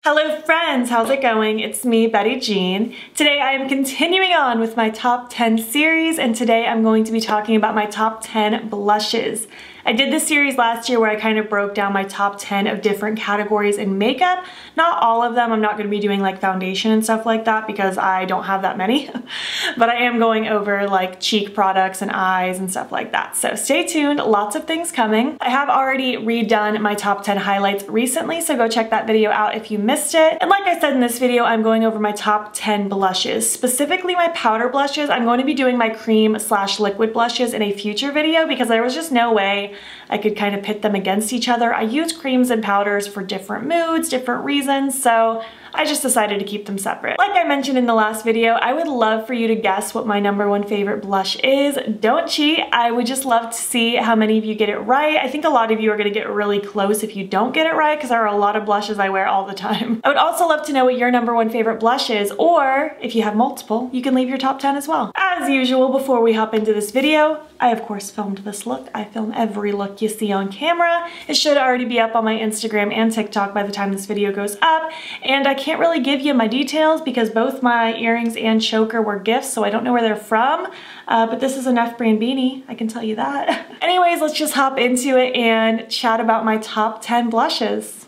Hello friends, how's it going? It's me, Betty Jean. Today I am continuing on with my top 10 series, and today I'm going to be talking about my top 10 blushes. I did this series last year where I kind of broke down my top 10 of different categories in makeup. Not all of them, I'm not going to be doing like foundation and stuff like that because I don't have that many. But I am going over like cheek products and eyes and stuff like that. So stay tuned, lots of things coming. I have already redone my top 10 highlights recently, so go check that video out if you missed it. And like I said in this video, I'm going over my top 10 blushes. Specifically my powder blushes. I'm going to be doing my cream/liquid blushes in a future video because there was just no way I could kind of pit them against each other. I use creams and powders for different moods, different reasons, so I just decided to keep them separate. Like I mentioned in the last video, I would love for you to guess what my #1 favorite blush is. Don't cheat. I would just love to see how many of you get it right. I think a lot of you are gonna get really close if you don't get it right because there are a lot of blushes I wear all the time. I would also love to know what your #1 favorite blush is, or if you have multiple, you can leave your top 10 as well. As usual, before we hop into this video, I of course filmed this look. I film every look you see on camera. It should already be up on my Instagram and TikTok by the time this video goes up, and I can't really give you my details because both my earrings and choker were gifts, so I don't know where they're from, but this is a Neff brand beanie, I can tell you that. Anyways, let's just hop into it and chat about my top 10 blushes.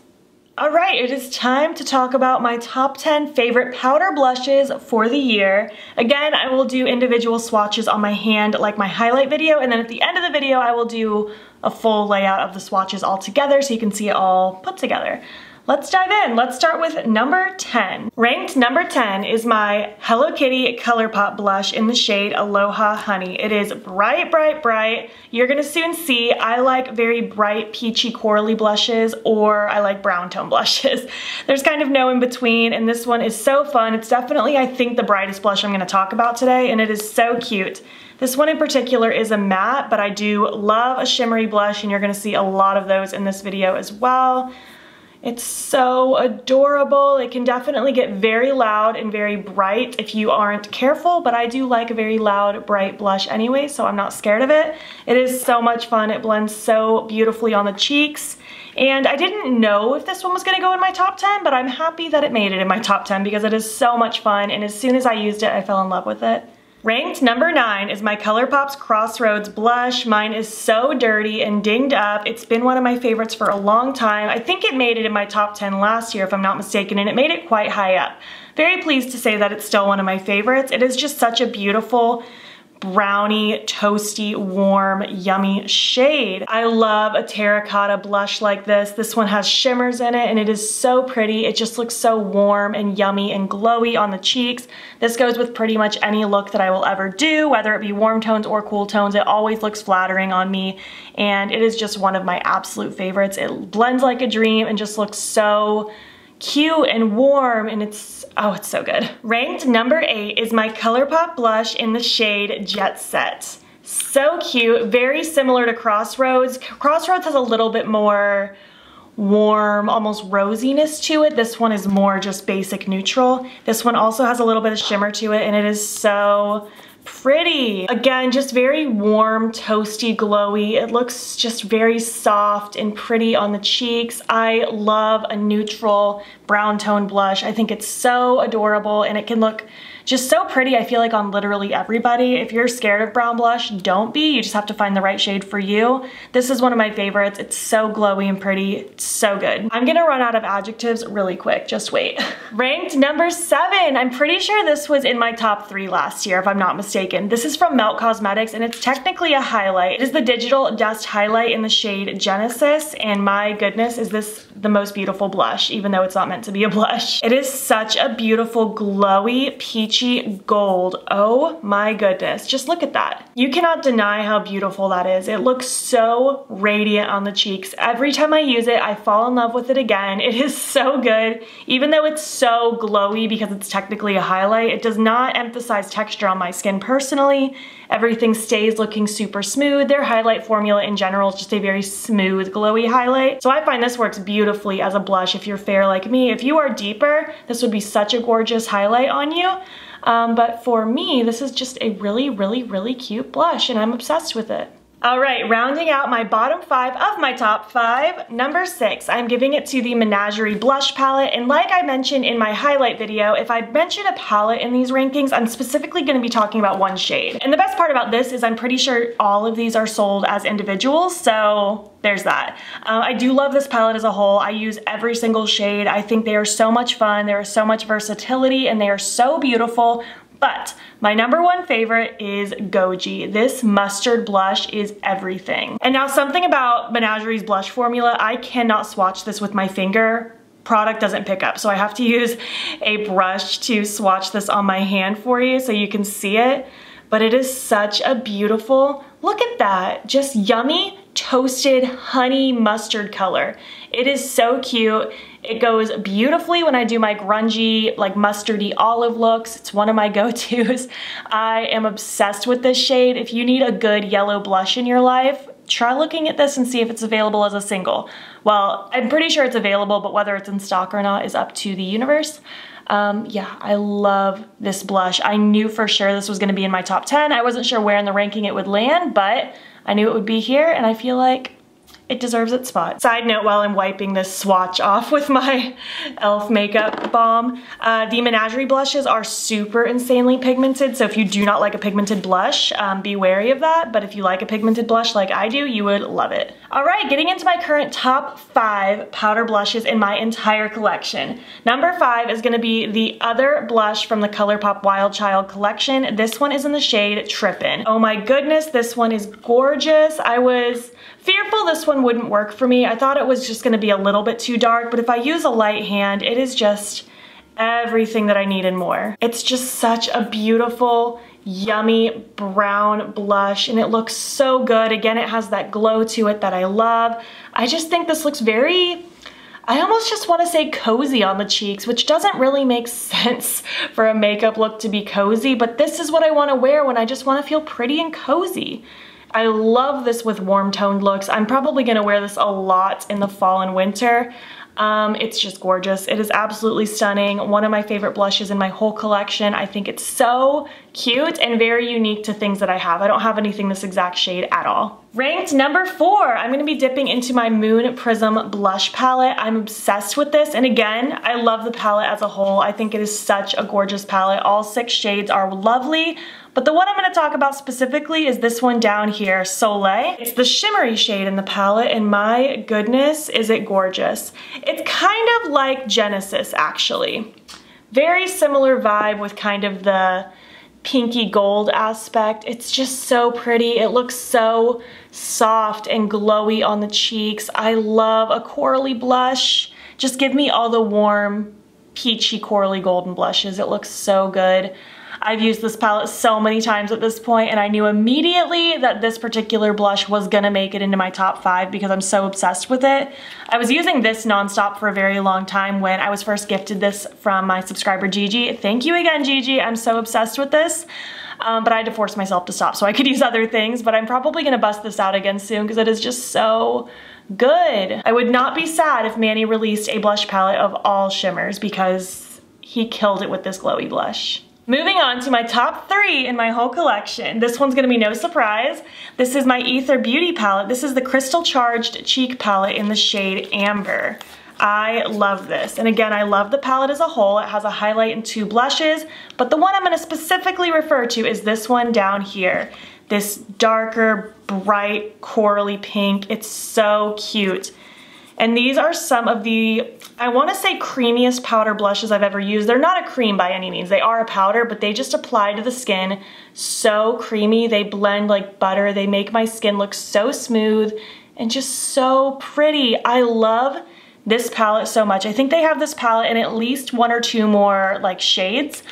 Alright, it is time to talk about my top 10 favorite powder blushes for the year. Again, I will do individual swatches on my hand like my highlight video, and then at the end of the video I will do a full layout of the swatches all together so you can see it all put together. Let's dive in. Let's start with number 10. Ranked number 10 is my Hello Kitty Colourpop blush in the shade Aloha Honey. It is bright, bright, bright. You're gonna soon see I like very bright, peachy, corally blushes, or I like brown tone blushes. There's kind of no in between, and this one is so fun. It's definitely, I think, the brightest blush I'm gonna talk about today, and it is so cute. This one in particular is a matte, but I do love a shimmery blush, and you're gonna see a lot of those in this video as well. It's so adorable. It can definitely get very loud and very bright if you aren't careful, but I do like a very loud, bright blush anyway, so I'm not scared of it. It is so much fun. It blends so beautifully on the cheeks. And I didn't know if this one was gonna go in my top 10, but I'm happy that it made it in my top 10 because it is so much fun, and as soon as I used it, I fell in love with it. Ranked number 9 is my Colourpop's Crossroads blush. Mine is so dirty and dinged up. It's been one of my favorites for a long time. I think it made it in my top 10 last year if I'm not mistaken, and it made it quite high up. Very pleased to say that it's still one of my favorites. It is just such a beautiful, brownie, toasty, warm, yummy shade. I love a terracotta blush like this. This one has shimmers in it and it is so pretty. It just looks so warm and yummy and glowy on the cheeks. This goes with pretty much any look that I will ever do, whether it be warm tones or cool tones. It always looks flattering on me, and it is just one of my absolute favorites. It blends like a dream and just looks so cute and warm, and it's so good. Ranked number 8 is my Colourpop blush in the shade Jet Set. So cute, very similar to Crossroads. Crossroads has a little bit more warm, almost rosiness to it. This one is more just basic neutral. This one also has a little bit of shimmer to it, and it is so pretty. Again, just very warm, toasty, glowy. It looks just very soft and pretty on the cheeks. I love a neutral brown tone blush. I think it's so adorable, and it can look just so pretty, I feel like, on literally everybody. If you're scared of brown blush, don't be. You just have to find the right shade for you. This is one of my favorites. It's so glowy and pretty. It's so good. I'm gonna run out of adjectives really quick. Just wait. Ranked number 7. I'm pretty sure this was in my top 3 last year, if I'm not mistaken. This is from MOTD Cosmetics, and it's technically a highlight. It is the Digital Dust Highlight in the shade Genesis, and my goodness, is this the most beautiful blush, even though it's not meant to be a blush. It is such a beautiful, glowy, peachy gold. Oh my goodness, just look at that. You cannot deny how beautiful that is. It looks so radiant on the cheeks. Every time I use it, I fall in love with it again. It is so good. Even though it's so glowy because it's technically a highlight, it does not emphasize texture on my skin personally. Everything stays looking super smooth. Their highlight formula in general is just a very smooth, glowy highlight. So I find this works beautifully as a blush if you're fair like me. If you are deeper, this would be such a gorgeous highlight on you. But for me, this is just a really, really, really cute blush, and I'm obsessed with it. All right, rounding out my bottom 5 of my top 5, number 6, I'm giving it to the Menagerie Blush Palette. And like I mentioned in my highlight video, if I mention a palette in these rankings, I'm specifically gonna be talking about one shade. And the best part about this is I'm pretty sure all of these are sold as individuals, so there's that. I do love this palette as a whole. I use every single shade. I think they are so much fun, there is so much versatility, and they are so beautiful. But my number 1 favorite is Goji. This mustard blush is everything. And now something about Menagerie's blush formula, I cannot swatch this with my finger. Product doesn't pick up, so I have to use a brush to swatch this on my hand for you so you can see it. But it is such a beautiful, look at that, just yummy toasted honey mustard color. It is so cute. It goes beautifully when I do my grungy, like mustardy olive looks. It's one of my go-tos. I am obsessed with this shade. If you need a good yellow blush in your life, try looking at this and see if it's available as a single. Well, I'm pretty sure it's available, but whether it's in stock or not is up to the universe. Yeah, I love this blush. I knew for sure this was gonna be in my top 10. I wasn't sure where in the ranking it would land, but I knew it would be here, and I feel like it deserves its spot. Side note, while I'm wiping this swatch off with my e.l.f. makeup balm, the Menagerie blushes are super insanely pigmented, so if you do not like a pigmented blush, be wary of that, but if you like a pigmented blush like I do, you would love it. All right, getting into my current top 5 powder blushes in my entire collection. Number 5 is gonna be the other blush from the Colourpop Wild Child collection. This one is in the shade Trippin'. Oh my goodness, this one is gorgeous. I was fearful this one wouldn't work for me. I thought it was just gonna be a little bit too dark, but if I use a light hand, it is just everything that I need and more. It's just such a beautiful, yummy brown blush, and it looks so good. Again, it has that glow to it that I love. I just think this looks very, I almost just want to say cozy on the cheeks, which doesn't really make sense for a makeup look to be cozy, but this is what I want to wear when I just want to feel pretty and cozy. I love this with warm toned looks. I'm probably gonna wear this a lot in the fall and winter. It's just gorgeous. It is absolutely stunning. One of my favorite blushes in my whole collection. I think it's so cute and very unique to things that I have. I don't have anything this exact shade at all. Ranked number 4, I'm gonna be dipping into my Moon Prism blush palette. I'm obsessed with this, and again, I love the palette as a whole. I think it is such a gorgeous palette. All 6 shades are lovely, but the one I'm gonna talk about specifically is this one down here, Soleil. It's the shimmery shade in the palette, and my goodness, is it gorgeous. It's kind of like Genesis, actually. Very similar vibe with kind of the pinky gold aspect. It's just so pretty. It looks so soft and glowy on the cheeks. I love a corally blush. Just give me all the warm, peachy, corally golden blushes. It looks so good. I've used this palette so many times at this point, and I knew immediately that this particular blush was gonna make it into my top 5 because I'm so obsessed with it. I was using this nonstop for a very long time when I was first gifted this from my subscriber Gigi. Thank you again, Gigi. I'm so obsessed with this. But I had to force myself to stop so I could use other things, but I'm probably gonna bust this out again soon because it is just so good. I would not be sad if Manny released a blush palette of all shimmers because he killed it with this glowy blush. Moving on to my top 3 in my whole collection. This one's gonna be no surprise. This is my Ether Beauty palette. This is the Crystal Charged Cheek palette in the shade Amber. I love this. And again, I love the palette as a whole. It has a highlight and 2 blushes, but the one I'm gonna specifically refer to is this one down here. This darker, bright, corally pink. It's so cute. And these are some of the, I wanna say, creamiest powder blushes I've ever used. They're not a cream by any means. They are a powder, but they just apply to the skin so creamy. They blend like butter. They make my skin look so smooth and just so pretty. I love this palette so much. I think they have this palette in at least 1 or 2 more like shades.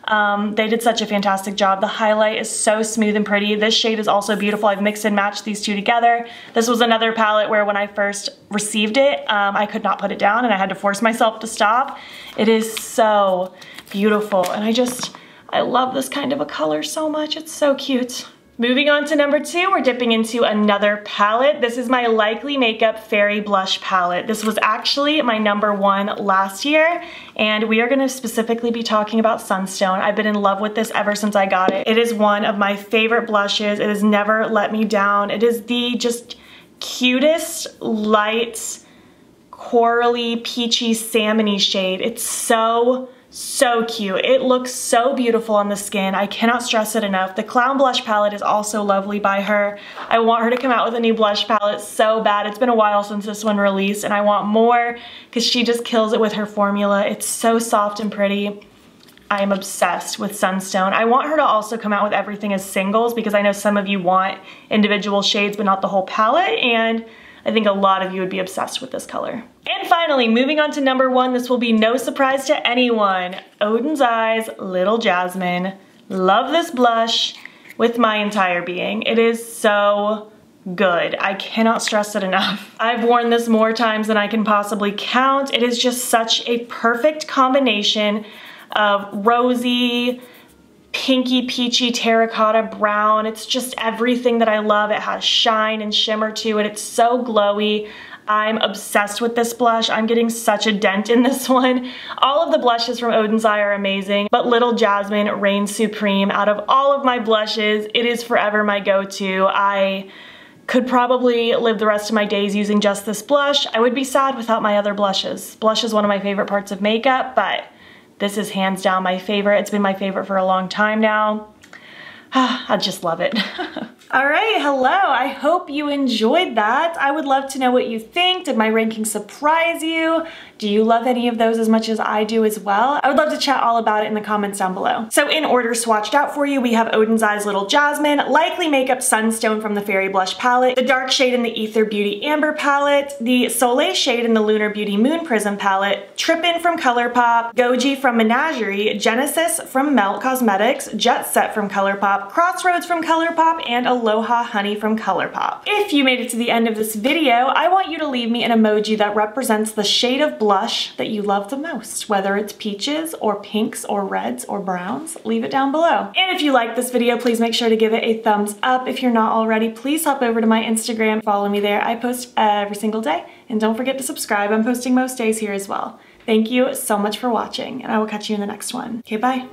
They did such a fantastic job. The highlight is so smooth and pretty. This shade is also beautiful. I've mixed and matched these 2 together. This was another palette where when I first received it, I could not put it down and I had to force myself to stop. It is so beautiful, and I love this kind of a color so much. It's so cute. Moving on to number 2, we're dipping into another palette. This is my Likely Makeup Fairy Blush palette. This was actually my number 1 last year, and we are gonna specifically be talking about Sunstone. I've been in love with this ever since I got it. It is one of my favorite blushes. It has never let me down. It is the just cutest, light, corally, peachy, salmon-y shade. It's so cute. It looks so beautiful on the skin. I cannot stress it enough. The Clown Blush palette is also lovely by her. I want her to come out with a new blush palette so bad. It's been a while since this one released and I want more because she just kills it with her formula. It's so soft and pretty. I am obsessed with Sunstone. I want her to also come out with everything as singles because I know some of you want individual shades but not the whole palette, and I think a lot of you would be obsessed with this color. And finally, moving on to number 1, this will be no surprise to anyone. Oden's Eyes Little Jasmine. Love this blush with my entire being. It is so good. I cannot stress it enough. I've worn this more times than I can possibly count. It is just such a perfect combination of rosy, pinky, peachy, terracotta, brown. It's just everything that I love. It has shine and shimmer to it. It's so glowy. I'm obsessed with this blush. I'm getting such a dent in this one. All of the blushes from Oden's Eye are amazing, but Little Jasmine reigns supreme. Out of all of my blushes, it is forever my go-to. I could probably live the rest of my days using just this blush. I would be sad without my other blushes. Blush is one of my favorite parts of makeup, but this is hands down my favorite. It's been my favorite for a long time now. I just love it. All right, hello. I hope you enjoyed that. I would love to know what you think. Did my ranking surprise you? Do you love any of those as much as I do as well? I would love to chat all about it in the comments down below. So in order swatched out for you, we have Oden's Eyes Little Jasmine, Likely Makeup Sunstone from the Fairy Blush palette, the dark shade in the Ether Beauty Amber palette, the Soleil shade in the Lunar Beauty Moon Prism palette, Trippin' from Colourpop, Goji from Menagerie, Genesis from MOTD Cosmetics, Jet Set from Colourpop, Crossroads from Colourpop, and Aloha Honey from Colourpop. If you made it to the end of this video, I want you to leave me an emoji that represents the shade of blush that you love the most, whether it's peaches or pinks or reds or browns. Leave it down below. And if you like this video, please make sure to give it a thumbs up. If you're not already, please hop over to my Instagram, follow me there. I post every single day, and don't forget to subscribe. I'm posting most days here as well. Thank you so much for watching, and I will catch you in the next one. Okay, bye.